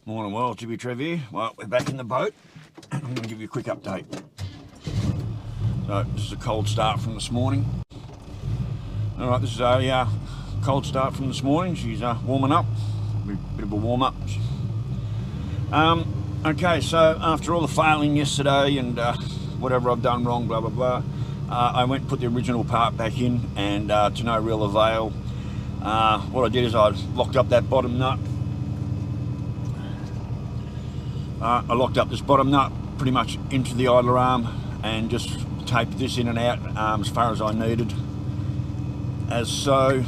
Morning, well, Jimmy Trev here. Well, we're back in the boat, and I'm going to give you a quick update. So, this is a cold start from this morning. Alright, this is a cold start from this morning. She's warming up, a bit of a warm up. Okay, so after all the failing yesterday and whatever I've done wrong, blah blah blah, I went and put the original part back in, and to no real avail. What I did is I locked up that bottom nut. I locked up this bottom nut pretty much into the idler arm and just taped this in and out as far as I needed, as so,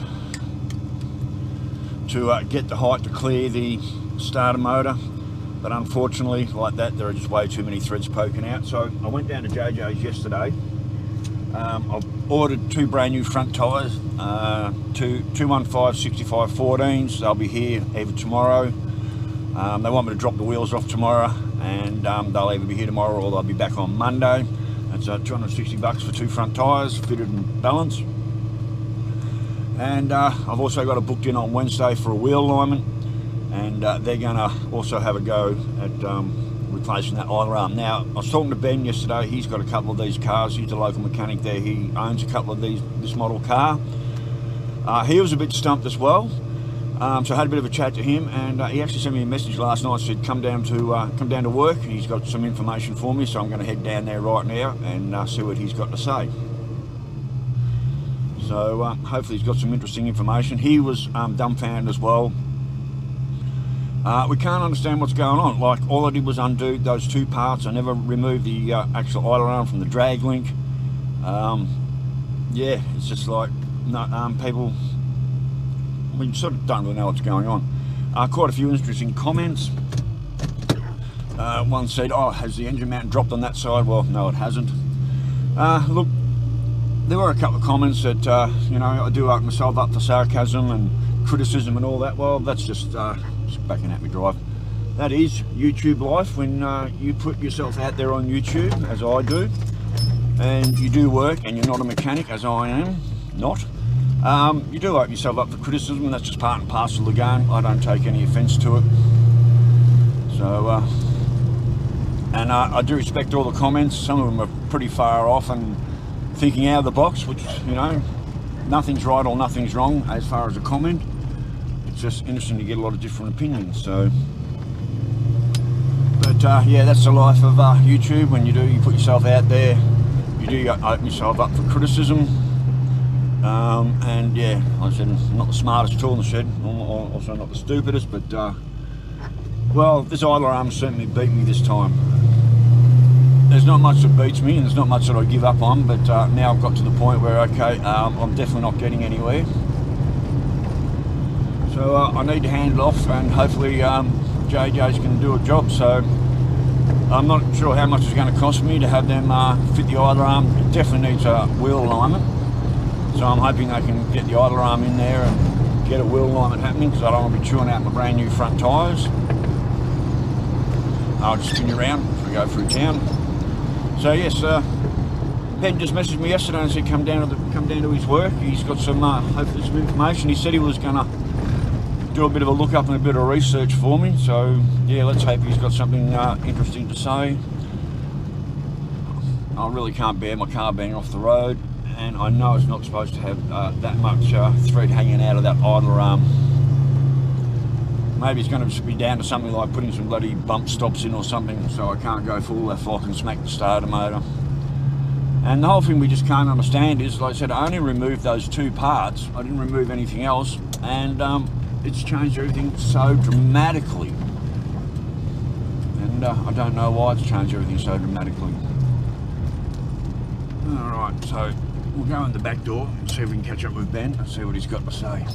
to get the height to clear the starter motor. But unfortunately, like that, there are just way too many threads poking out. So I went down to JJ's yesterday. I've ordered two brand new front tyres, 215 65 14s. They'll be here either tomorrow. They want me to drop the wheels off tomorrow, and they'll either be here tomorrow or they'll be back on Monday. It's $260 for two front tyres, fitted and balanced. And I've also got it booked in on Wednesday for a wheel alignment, and they're going to also have a go at replacing that idler arm. Now, I was talking to Ben yesterday. He's got a couple of these cars. He's a local mechanic there. He owns a couple of this model car. He was a bit stumped as well. So I had a bit of a chat to him, and he actually sent me a message last night, said come down to work. He's got some information for me, so I'm going to head down there right now and see what he's got to say. So hopefully he's got some interesting information. He was dumbfounded as well. We can't understand what's going on. Like, all I did was undo those two parts. I never removed the actual idler arm from the drag link. Yeah, it's just like, no, people, we sort of don't really know what's going on. Quite a few interesting comments. One said, oh, has the engine mount dropped on that side? Well, no, it hasn't. Look, there were a couple of comments that, you know, I do open myself up for sarcasm and criticism and all that. Well, that's just backing at me drive. That is YouTube life, when you put yourself out there on YouTube, as I do, and you do work and you're not a mechanic, as I am not. You do open yourself up for criticism, and that's just part and parcel of the game. I don't take any offence to it. So, and I do respect all the comments. Some of them are pretty far off and thinking out of the box, which, you know, nothing's right or nothing's wrong as far as a comment. It's just interesting to get a lot of different opinions. So, but yeah, that's the life of YouTube. When you put yourself out there, you open yourself up for criticism. And yeah, like I said, I'm not the smartest tool in the shed, also not the stupidest, but well, this idler arm certainly beat me this time. There's not much that beats me, and there's not much that I give up on, but now I've got to the point where, okay, I'm definitely not getting anywhere. So I need to hand it off, and hopefully JJ's going to do a job. So I'm not sure how much it's going to cost me to have them fit the idler arm. It definitely needs a wheel alignment. So I'm hoping they can get the idler arm in there and get a wheel alignment happening, because I don't want to be chewing out my brand new front tyres. I'll just spin you around as we go through town. So yes, Ben just messaged me yesterday and said come down to his work. He's got some hopefully some information. He said he was going to do a bit of a look up and a bit of research for me. So yeah, let's hope he's got something interesting to say. I really can't bear my car being off the road, and I know it's not supposed to have that much thread hanging out of that idler arm. Maybe it's going to be down to something like putting some bloody bump stops in or something, so I can't go full left off and smack the starter motor. And the whole thing we just can't understand is, like I said, I only removed those two parts. I didn't remove anything else, and it's changed everything so dramatically. And I don't know why it's changed everything so dramatically. Alright, so we'll go in the back door and see if we can catch up with Ben and see what he's got to say.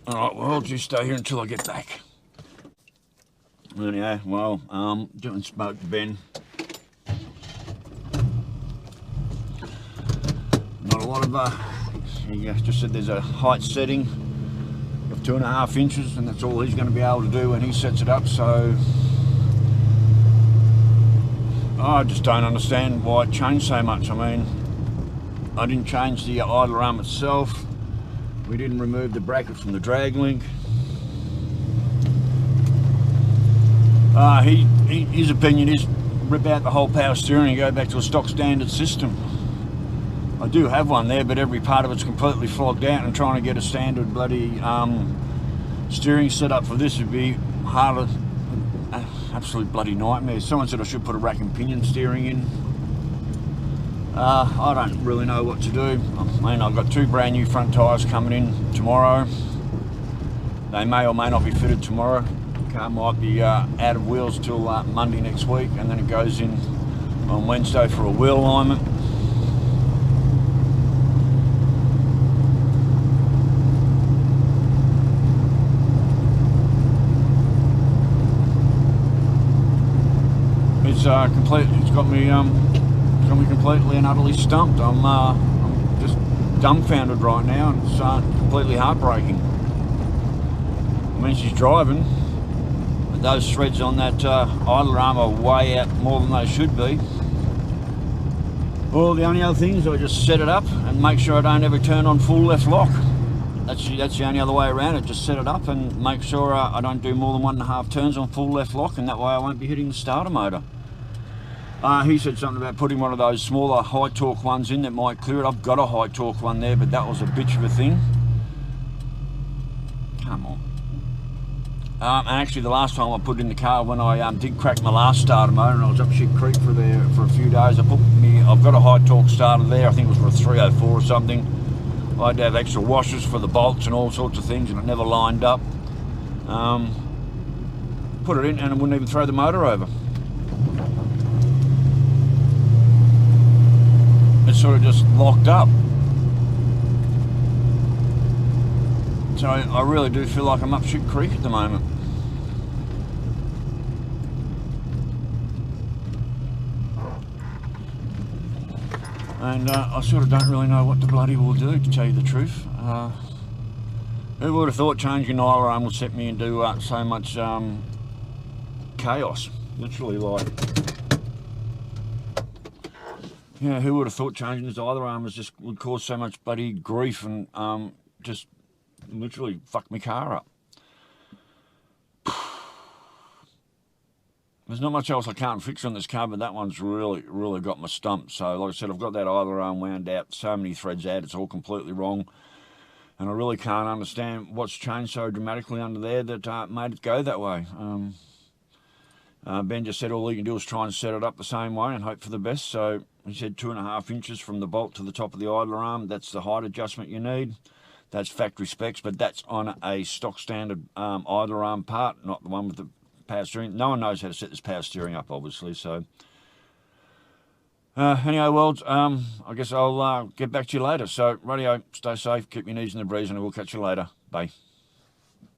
Alright, well, I'll just stay here until I get back. Anyhow, well, doing smoke to Ben. Not a lot of, he just said there's a height setting of 2.5 inches, and that's all he's going to be able to do when he sets it up. So I just don't understand why it changed so much. I mean, I didn't change the idler arm itself. We didn't remove the bracket from the drag link. His opinion is rip out the whole power steering and go back to a stock standard system. I do have one there, but every part of it's completely flogged out, and trying to get a standard bloody steering set up for this would be harder. Absolute bloody nightmare. Someone said I should put a rack and pinion steering in. I don't really know what to do. I mean, I've got 2 brand new front tyres coming in tomorrow. They may or may not be fitted tomorrow. The car might be out of wheels till Monday next week, and then it goes in on Wednesday for a wheel alignment. It's got me completely and utterly stumped. I'm just dumbfounded right now, and it's completely heartbreaking. I mean, she's driving, but those threads on that idler arm are way out more than they should be. Well, the only other thing is I just set it up and make sure I don't ever turn on full left lock. That's the only other way around it. Just set it up and make sure I don't do more than 1.5 turns on full left lock, and that way I won't be hitting the starter motor. He said something about putting one of those smaller high torque ones in that might clear it. I've got a high torque one there, but that was a bitch of a thing. Come on. And actually the last time I put it in the car, when I did crack my last starter motor and I was up Shit Creek for a few days, I've got a high torque starter there. I think it was for a 304 or something. I had to have extra washers for the bolts and all sorts of things, and it never lined up. Put it in and it wouldn't even throw the motor over. It's sort of just locked up. So I really do feel like I'm up Shit Creek at the moment. And I sort of don't really know what the bloody will do, to tell you the truth. Who would have thought changing an idler arm would set me into so much chaos? Literally, like... Yeah, who would have thought changing this idler arm would cause so much bloody grief and just literally fuck my car up. There's not much else I can't fix on this car, but that one's really, really got my stump. So, like I said, I've got that idler arm wound out, so many threads out, it's all completely wrong. And I really can't understand what's changed so dramatically under there that made it go that way. Ben just said all you can do is try and set it up the same way and hope for the best. So he said 2.5 inches from the bolt to the top of the idler arm. That's the height adjustment you need. That's factory specs, but that's on a stock standard idler arm part, not the one with the power steering. No one knows how to set this power steering up, obviously. So anyway, world, I guess I'll get back to you later. So radio, stay safe, keep your knees in the breeze, and I will catch you later. Bye.